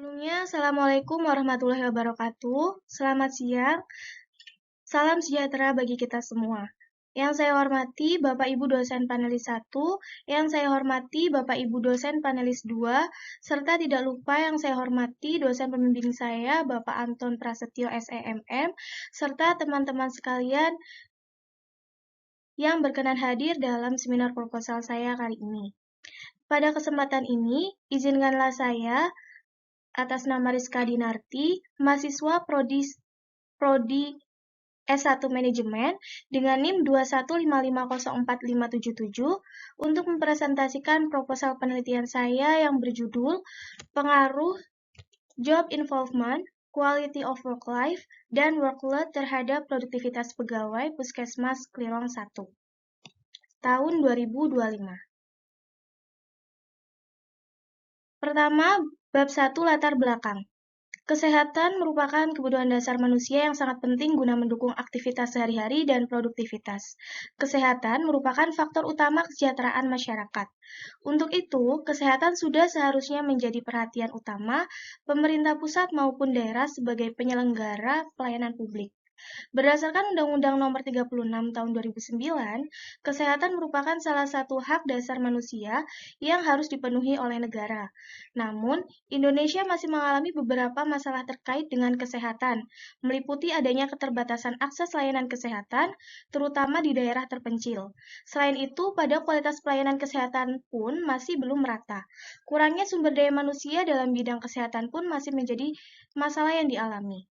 Sebelumnya, Assalamualaikum warahmatullahi wabarakatuh. Selamat siang, salam sejahtera bagi kita semua. Yang saya hormati Bapak Ibu dosen panelis 1, yang saya hormati Bapak Ibu dosen panelis 2, serta tidak lupa yang saya hormati dosen pembimbing saya Bapak Anton Prasetyo SEMM, serta teman-teman sekalian yang berkenan hadir dalam seminar proposal saya kali ini. Pada kesempatan ini, izinkanlah saya atas nama Rizka Dinarti, mahasiswa Prodi S1 Manajemen dengan NIM 215504577 untuk mempresentasikan proposal penelitian saya yang berjudul Pengaruh Job Involvement, Quality of Work Life, dan Workload terhadap produktivitas pegawai Puskesmas Klirong 1 tahun 2025. Pertama, bab 1 latar belakang. Kesehatan merupakan kebutuhan dasar manusia yang sangat penting guna mendukung aktivitas sehari-hari dan produktivitas. Kesehatan merupakan faktor utama kesejahteraan masyarakat. Untuk itu, kesehatan sudah seharusnya menjadi perhatian utama pemerintah pusat maupun daerah sebagai penyelenggara pelayanan publik. Berdasarkan Undang-Undang Nomor 36 Tahun 2009, kesehatan merupakan salah satu hak dasar manusia yang harus dipenuhi oleh negara. Namun, Indonesia masih mengalami beberapa masalah terkait dengan kesehatan, meliputi adanya keterbatasan akses layanan kesehatan, terutama di daerah terpencil. Selain itu, pada kualitas pelayanan kesehatan pun masih belum merata. Kurangnya sumber daya manusia dalam bidang kesehatan pun masih menjadi masalah yang dialami.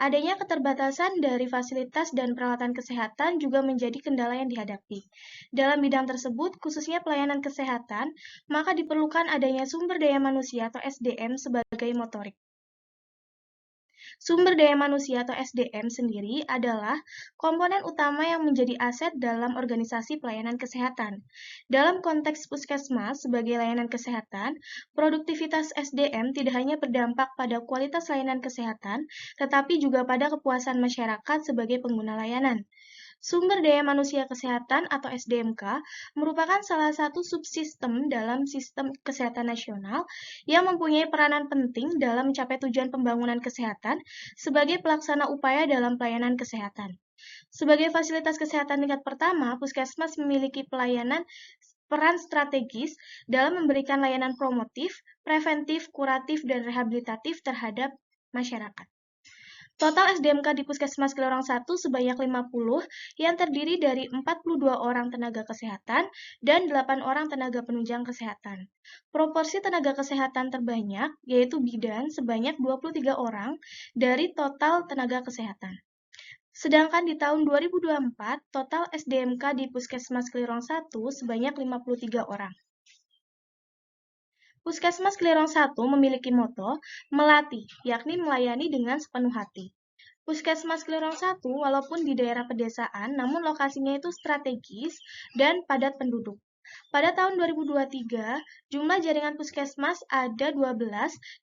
Adanya keterbatasan dari fasilitas dan peralatan kesehatan juga menjadi kendala yang dihadapi. Dalam bidang tersebut, khususnya pelayanan kesehatan, maka diperlukan adanya sumber daya manusia atau SDM sebagai motorik. Sumber daya manusia atau SDM sendiri adalah komponen utama yang menjadi aset dalam organisasi pelayanan kesehatan. Dalam konteks puskesmas sebagai layanan kesehatan, produktivitas SDM tidak hanya berdampak pada kualitas layanan kesehatan, tetapi juga pada kepuasan masyarakat sebagai pengguna layanan. Sumber daya manusia kesehatan atau SDMK merupakan salah satu subsistem dalam sistem kesehatan nasional yang mempunyai peranan penting dalam mencapai tujuan pembangunan kesehatan sebagai pelaksana upaya dalam pelayanan kesehatan. Sebagai fasilitas kesehatan tingkat pertama, Puskesmas memiliki peran strategis dalam memberikan layanan promotif, preventif, kuratif, dan rehabilitatif terhadap masyarakat. Total SDMK di Puskesmas Klirong 1 sebanyak 50 yang terdiri dari 42 orang tenaga kesehatan dan 8 orang tenaga penunjang kesehatan. Proporsi tenaga kesehatan terbanyak yaitu bidan sebanyak 23 orang dari total tenaga kesehatan. Sedangkan di tahun 2024, total SDMK di Puskesmas Klirong 1 sebanyak 53 orang. Puskesmas Klirong 1 memiliki moto melatih, yakni melayani dengan sepenuh hati. Puskesmas Klirong 1 walaupun di daerah pedesaan, namun lokasinya itu strategis dan padat penduduk. Pada tahun 2023, jumlah jaringan puskesmas ada 12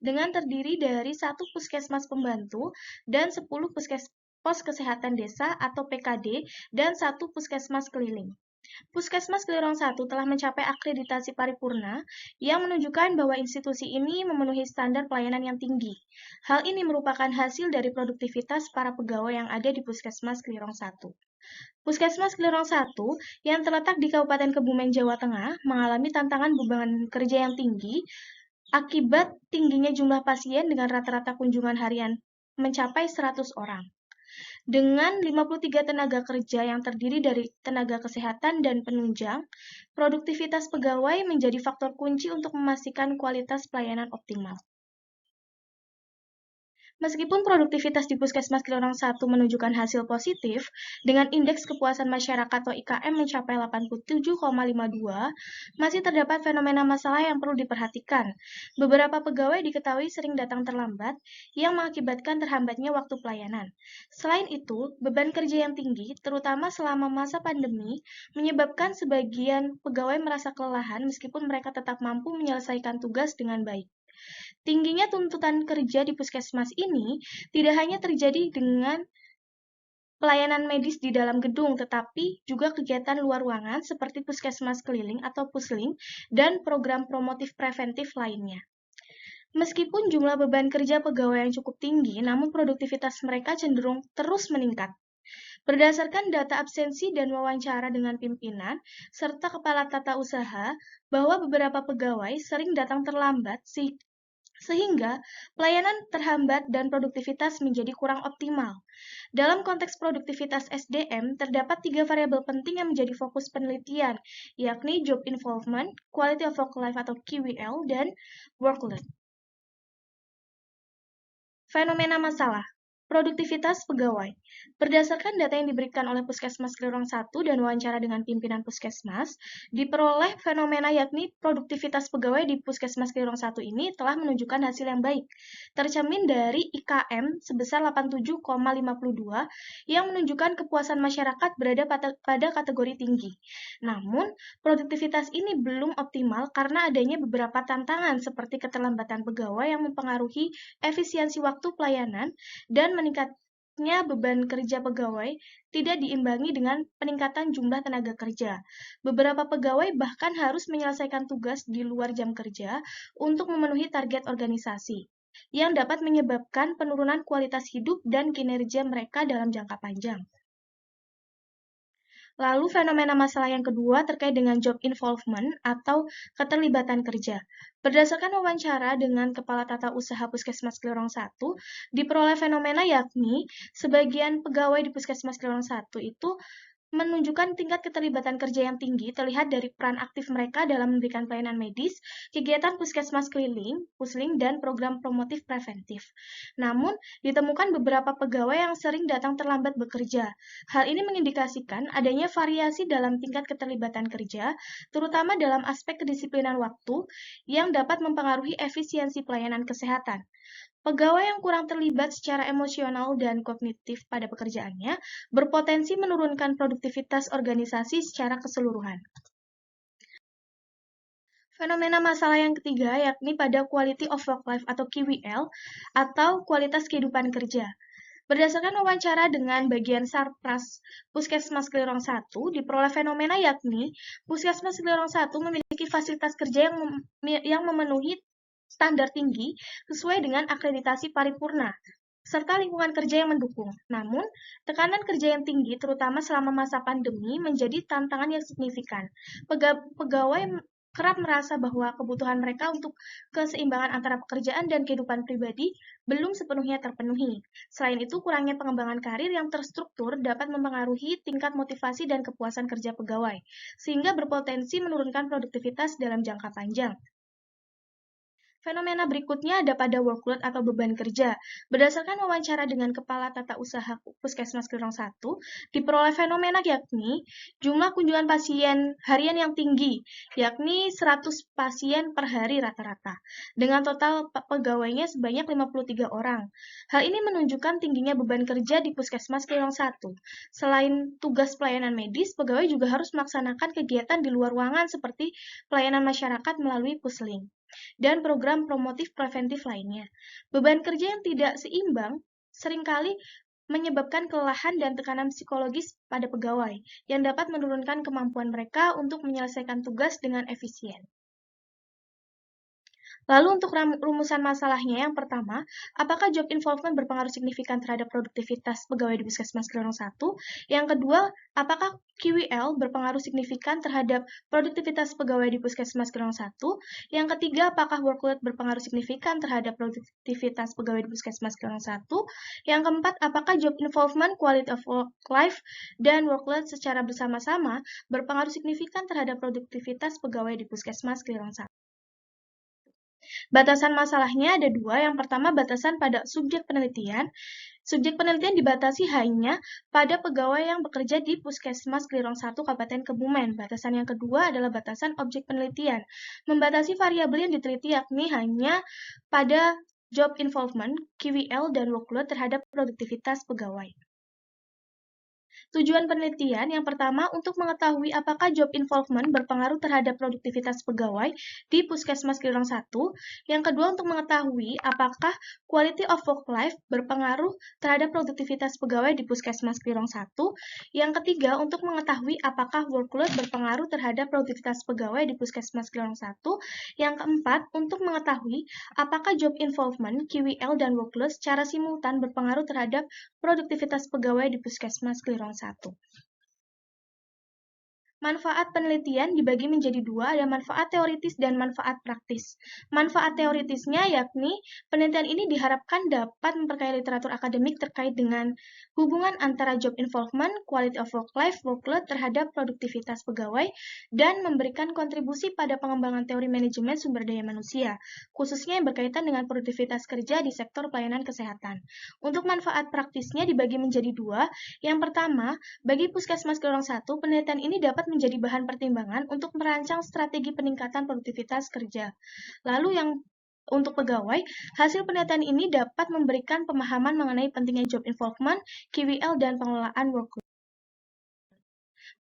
dengan terdiri dari 1 puskesmas pembantu dan 10 pos kesehatan desa atau PKD dan 1 puskesmas keliling. Puskesmas Klirong 1 telah mencapai akreditasi paripurna yang menunjukkan bahwa institusi ini memenuhi standar pelayanan yang tinggi. Hal ini merupakan hasil dari produktivitas para pegawai yang ada di Puskesmas Klirong 1. Puskesmas Klirong 1 yang terletak di Kabupaten Kebumen, Jawa Tengah mengalami tantangan beban kerja yang tinggi akibat tingginya jumlah pasien dengan rata-rata kunjungan harian mencapai 100 orang. Dengan 53 tenaga kerja yang terdiri dari tenaga kesehatan dan penunjang, produktivitas pegawai menjadi faktor kunci untuk memastikan kualitas pelayanan optimal. Meskipun produktivitas di Puskesmas Klirong 1 menunjukkan hasil positif, dengan indeks kepuasan masyarakat atau IKM mencapai 87,52, masih terdapat fenomena masalah yang perlu diperhatikan. Beberapa pegawai diketahui sering datang terlambat, yang mengakibatkan terhambatnya waktu pelayanan. Selain itu, beban kerja yang tinggi, terutama selama masa pandemi, menyebabkan sebagian pegawai merasa kelelahan meskipun mereka tetap mampu menyelesaikan tugas dengan baik. Tingginya tuntutan kerja di puskesmas ini tidak hanya terjadi dengan pelayanan medis di dalam gedung, tetapi juga kegiatan luar ruangan seperti puskesmas keliling atau pusling dan program promotif preventif lainnya. Meskipun jumlah beban kerja pegawai yang cukup tinggi, namun produktivitas mereka cenderung terus meningkat. Berdasarkan data absensi dan wawancara dengan pimpinan, serta kepala tata usaha, bahwa beberapa pegawai sering datang terlambat sehingga pelayanan terhambat dan produktivitas menjadi kurang optimal. Dalam konteks produktivitas SDM, terdapat 3 variabel penting yang menjadi fokus penelitian, yakni job involvement, quality of work life atau QWL, dan workload. Fenomena masalah. Produktivitas pegawai. Berdasarkan data yang diberikan oleh Puskesmas Kelirong 1 dan wawancara dengan pimpinan Puskesmas, diperoleh fenomena yakni produktivitas pegawai di Puskesmas Kelirong 1 ini telah menunjukkan hasil yang baik, tercermin dari IKM sebesar 87,52 yang menunjukkan kepuasan masyarakat berada pada kategori tinggi. Namun, produktivitas ini belum optimal karena adanya beberapa tantangan seperti keterlambatan pegawai yang mempengaruhi efisiensi waktu pelayanan, dan meningkatnya beban kerja pegawai tidak diimbangi dengan peningkatan jumlah tenaga kerja. Beberapa pegawai bahkan harus menyelesaikan tugas di luar jam kerja untuk memenuhi target organisasi, yang dapat menyebabkan penurunan kualitas hidup dan kinerja mereka dalam jangka panjang. Lalu fenomena masalah yang kedua terkait dengan job involvement atau keterlibatan kerja. Berdasarkan wawancara dengan Kepala Tata Usaha Puskesmas Kelirong 1, diperoleh fenomena yakni sebagian pegawai di Puskesmas Kelirong 1 itu menunjukkan tingkat keterlibatan kerja yang tinggi terlihat dari peran aktif mereka dalam memberikan pelayanan medis, kegiatan puskesmas keliling, pusling, dan program promotif preventif. Namun, ditemukan beberapa pegawai yang sering datang terlambat bekerja. Hal ini mengindikasikan adanya variasi dalam tingkat keterlibatan kerja, terutama dalam aspek kedisiplinan waktu, yang dapat mempengaruhi efisiensi pelayanan kesehatan. Pegawai yang kurang terlibat secara emosional dan kognitif pada pekerjaannya berpotensi menurunkan produktivitas organisasi secara keseluruhan. Fenomena masalah yang ketiga yakni pada quality of work life atau QWL atau kualitas kehidupan kerja. Berdasarkan wawancara dengan bagian Sarpras Puskesmas Kelirong 1, diperoleh fenomena yakni Puskesmas Kelirong 1 memiliki fasilitas kerja yang memenuhi standar tinggi sesuai dengan akreditasi paripurna, serta lingkungan kerja yang mendukung. Namun, tekanan kerja yang tinggi, terutama selama masa pandemi, menjadi tantangan yang signifikan. Pegawai kerap merasa bahwa kebutuhan mereka untuk keseimbangan antara pekerjaan dan kehidupan pribadi belum sepenuhnya terpenuhi. Selain itu, kurangnya pengembangan karir yang terstruktur dapat mempengaruhi tingkat motivasi dan kepuasan kerja pegawai, sehingga berpotensi menurunkan produktivitas dalam jangka panjang. Fenomena berikutnya ada pada workload atau beban kerja. Berdasarkan wawancara dengan Kepala Tata Usaha Puskesmas Kelirong 1, diperoleh fenomena yakni jumlah kunjungan pasien harian yang tinggi, yakni 100 pasien per hari rata-rata, dengan total pegawainya sebanyak 53 orang. Hal ini menunjukkan tingginya beban kerja di Puskesmas Kelirong 1. Selain tugas pelayanan medis, pegawai juga harus melaksanakan kegiatan di luar ruangan seperti pelayanan masyarakat melalui pusling dan program promotif preventif lainnya. Beban kerja yang tidak seimbang seringkali menyebabkan kelelahan dan tekanan psikologis pada pegawai, yang dapat menurunkan kemampuan mereka untuk menyelesaikan tugas dengan efisien. Lalu untuk rumusan masalahnya, yang pertama, apakah job involvement berpengaruh signifikan terhadap produktivitas pegawai di Puskesmas Kelirong 1? Yang kedua, apakah QWL berpengaruh signifikan terhadap produktivitas pegawai di Puskesmas Kelirong 1? Yang ketiga, apakah workload berpengaruh signifikan terhadap produktivitas pegawai di Puskesmas Kelirong 1? Yang keempat, apakah job involvement, quality of work life, dan workload secara bersama-sama berpengaruh signifikan terhadap produktivitas pegawai di Puskesmas Kelirong 1? Batasan masalahnya ada dua. Yang pertama, batasan pada subjek penelitian. Subjek penelitian dibatasi hanya pada pegawai yang bekerja di Puskesmas Kelirong 1 Kabupaten Kebumen. Batasan yang kedua adalah batasan objek penelitian. Membatasi variabel yang diteliti yakni hanya pada job involvement, QWL, dan workload terhadap produktivitas pegawai. Tujuan penelitian yang pertama untuk mengetahui apakah job involvement berpengaruh terhadap produktivitas pegawai di Puskesmas Kelirong 1. Yang kedua untuk mengetahui apakah quality of work life berpengaruh terhadap produktivitas pegawai di Puskesmas Kelirong 1. Yang ketiga untuk mengetahui apakah workload berpengaruh terhadap produktivitas pegawai di Puskesmas Kelirong 1. Yang keempat untuk mengetahui apakah job involvement, QWL, dan workload secara simultan berpengaruh terhadap produktivitas pegawai di Puskesmas Kelirong 1. Manfaat penelitian dibagi menjadi dua, ada manfaat teoritis dan manfaat praktis. Manfaat teoritisnya yakni penelitian ini diharapkan dapat memperkaya literatur akademik terkait dengan hubungan antara job involvement, quality of work life, workload terhadap produktivitas pegawai, dan memberikan kontribusi pada pengembangan teori manajemen sumber daya manusia, khususnya yang berkaitan dengan produktivitas kerja di sektor pelayanan kesehatan. Untuk manfaat praktisnya dibagi menjadi dua. Yang pertama, bagi Puskesmas Kelirong 1, penelitian ini dapat menjadi bahan pertimbangan untuk merancang strategi peningkatan produktivitas kerja. Lalu yang untuk pegawai, hasil penelitian ini dapat memberikan pemahaman mengenai pentingnya job involvement, QWL, dan pengelolaan workload.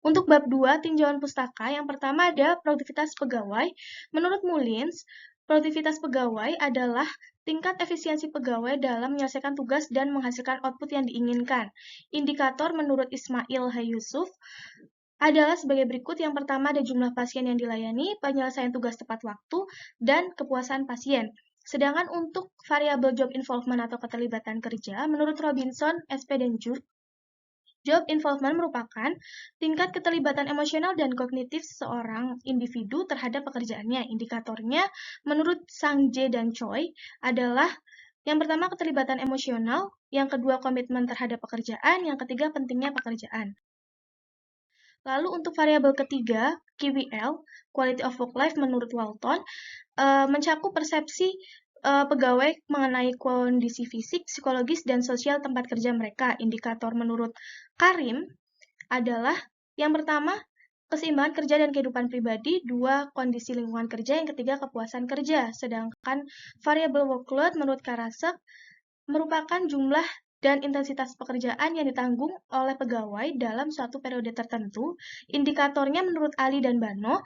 Untuk bab 2, tinjauan pustaka, yang pertama ada produktivitas pegawai. Menurut Mullins, produktivitas pegawai adalah tingkat efisiensi pegawai dalam menyelesaikan tugas dan menghasilkan output yang diinginkan. Indikator menurut Ismail Yusuf adalah sebagai berikut. Yang pertama ada jumlah pasien yang dilayani, penyelesaian tugas tepat waktu, dan kepuasan pasien. Sedangkan untuk variabel job involvement atau keterlibatan kerja, menurut Robinson, SP, dan job involvement merupakan tingkat keterlibatan emosional dan kognitif seorang individu terhadap pekerjaannya. Indikatornya menurut Sang J dan Choi adalah yang pertama keterlibatan emosional, yang kedua komitmen terhadap pekerjaan, yang ketiga pentingnya pekerjaan. Lalu untuk variabel ketiga, QWL, Quality of Work Life menurut Walton, mencakup persepsi pegawai mengenai kondisi fisik, psikologis, dan sosial tempat kerja mereka. Indikator menurut Karim adalah yang pertama, keseimbangan kerja dan kehidupan pribadi, dua, kondisi lingkungan kerja, yang ketiga, kepuasan kerja. Sedangkan variabel workload menurut Karasek merupakan jumlah dan intensitas pekerjaan yang ditanggung oleh pegawai dalam suatu periode tertentu. Indikatornya menurut Ali dan Bano,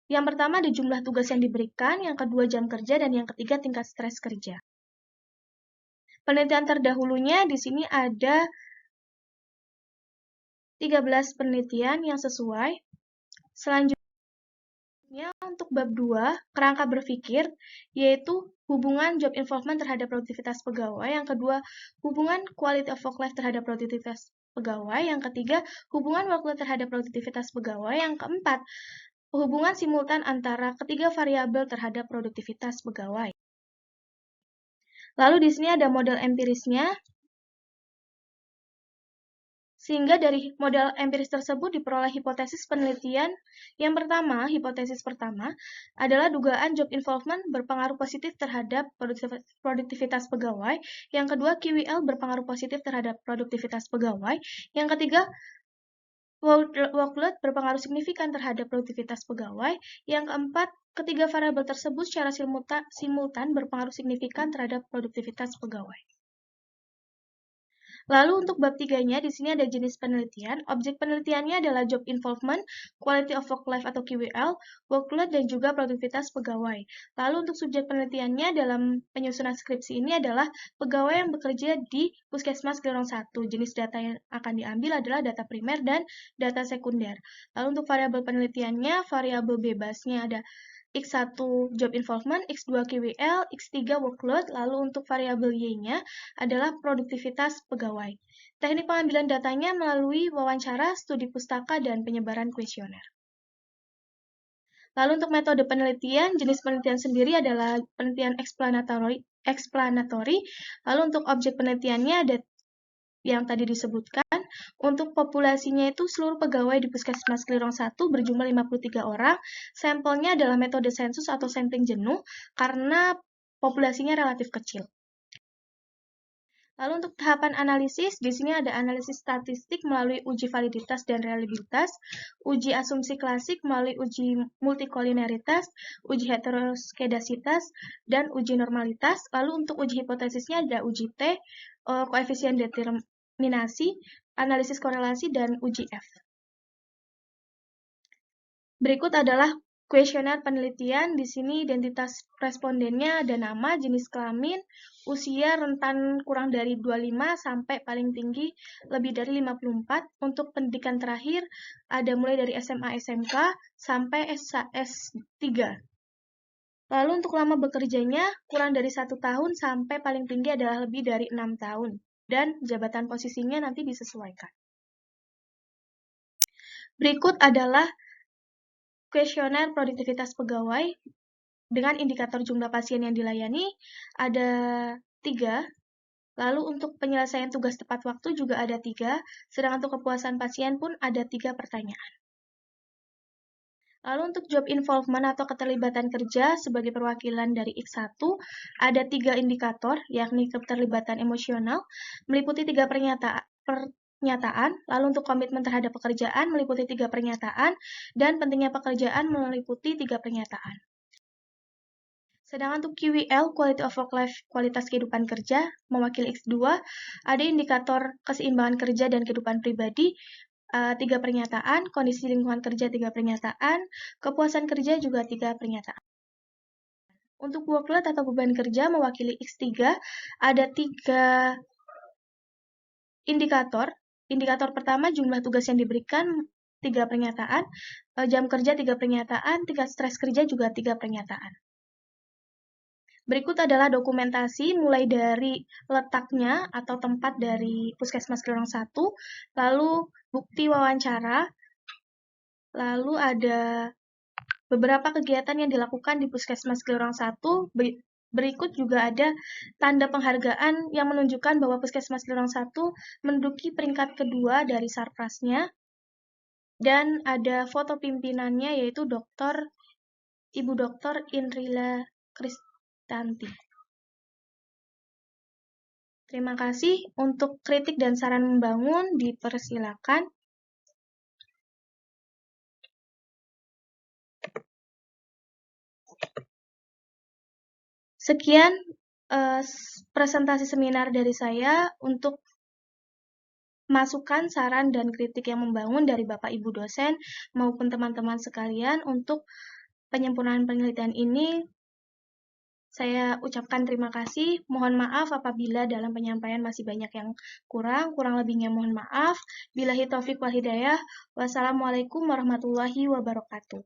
yang pertama ada jumlah tugas yang diberikan, yang kedua jam kerja, dan yang ketiga tingkat stres kerja. Penelitian terdahulunya di sini ada 13 penelitian yang sesuai. Selanjutnya untuk bab 2, kerangka berpikir, yaitu hubungan job involvement terhadap produktivitas pegawai, yang kedua, hubungan quality of work life terhadap produktivitas pegawai, yang ketiga, hubungan workload terhadap produktivitas pegawai, yang keempat, hubungan simultan antara ketiga variabel terhadap produktivitas pegawai. Lalu di sini ada model empirisnya, sehingga dari model empiris tersebut diperoleh hipotesis penelitian. Yang pertama, hipotesis pertama adalah dugaan job involvement berpengaruh positif terhadap produktivitas pegawai. Yang kedua, QWL berpengaruh positif terhadap produktivitas pegawai. Yang ketiga, workload berpengaruh signifikan terhadap produktivitas pegawai. Yang keempat, ketiga variabel tersebut secara simultan berpengaruh signifikan terhadap produktivitas pegawai. Lalu untuk bab 3-nya, di sini ada jenis penelitian. Objek penelitiannya adalah job involvement, quality of work life atau QWL, workload, dan juga produktivitas pegawai. Lalu untuk subjek penelitiannya dalam penyusunan skripsi ini adalah pegawai yang bekerja di Puskesmas Kelirong 1. Jenis data yang akan diambil adalah data primer dan data sekunder. Lalu untuk variabel penelitiannya, variabel bebasnya ada X1 job involvement, X2 QWL, X3 workload, lalu untuk variabel Y-nya adalah produktivitas pegawai. Teknik pengambilan datanya melalui wawancara, studi pustaka, dan penyebaran kuesioner. Lalu untuk metode penelitian, jenis penelitian sendiri adalah penelitian explanatory. Lalu untuk objek penelitiannya ada yang tadi disebutkan. Untuk populasinya itu seluruh pegawai di Puskesmas Kelirong 1 berjumlah 53 orang. Sampelnya adalah metode sensus atau sampling jenuh karena populasinya relatif kecil. Lalu untuk tahapan analisis, di sini ada analisis statistik melalui uji validitas dan reliabilitas, uji asumsi klasik melalui uji multikolineritas, uji heteroskedasitas, dan uji normalitas. Lalu untuk uji hipotesisnya ada uji T, koefisien determinasi, analisis korelasi, dan uji F. Berikut adalah kuesioner penelitian. Di sini identitas respondennya ada nama, jenis kelamin, usia rentan kurang dari 25 sampai paling tinggi lebih dari 54. Untuk pendidikan terakhir ada mulai dari SMA, SMK sampai S3. Lalu untuk lama bekerjanya kurang dari 1 tahun sampai paling tinggi adalah lebih dari 6 tahun. Dan jabatan posisinya nanti disesuaikan. Berikut adalah kuesioner produktivitas pegawai dengan indikator jumlah pasien yang dilayani ada 3. Lalu untuk penyelesaian tugas tepat waktu juga ada 3. Sedangkan untuk kepuasan pasien pun ada 3 pertanyaan. Lalu untuk job involvement atau keterlibatan kerja sebagai perwakilan dari X1 ada 3 indikator, yakni keterlibatan emosional meliputi 3 pernyataan, lalu untuk komitmen terhadap pekerjaan meliputi 3 pernyataan, dan pentingnya pekerjaan meliputi 3 pernyataan. Sedangkan untuk QWL, Quality of Work Life, kualitas kehidupan kerja, mewakili X2, ada indikator keseimbangan kerja dan kehidupan pribadi, 3 pernyataan, kondisi lingkungan kerja 3 pernyataan, kepuasan kerja juga 3 pernyataan. Untuk workload atau beban kerja mewakili X3, ada 3 indikator. Indikator pertama, jumlah tugas yang diberikan 3 pernyataan, jam kerja 3 pernyataan, tingkat stres kerja juga 3 pernyataan. Berikut adalah dokumentasi mulai dari letaknya atau tempat dari Puskesmas Kelurang 1, lalu bukti wawancara, lalu ada beberapa kegiatan yang dilakukan di Puskesmas Kelurang 1. Berikut juga ada tanda penghargaan yang menunjukkan bahwa Puskesmas Kelurang 1 menduduki peringkat kedua dari Sarprasnya. Dan ada foto pimpinannya yaitu Ibu Dr. Indrila Kristanti. Terima kasih. Untuk kritik dan saran membangun dipersilakan. Sekian presentasi seminar dari saya. Untuk masukan, saran, dan kritik yang membangun dari Bapak Ibu dosen maupun teman-teman sekalian untuk penyempurnaan penelitian ini, saya ucapkan terima kasih. Mohon maaf apabila dalam penyampaian masih banyak yang kurang lebihnya mohon maaf. Billahi taufiq wal hidayah. Wassalamualaikum warahmatullahi wabarakatuh.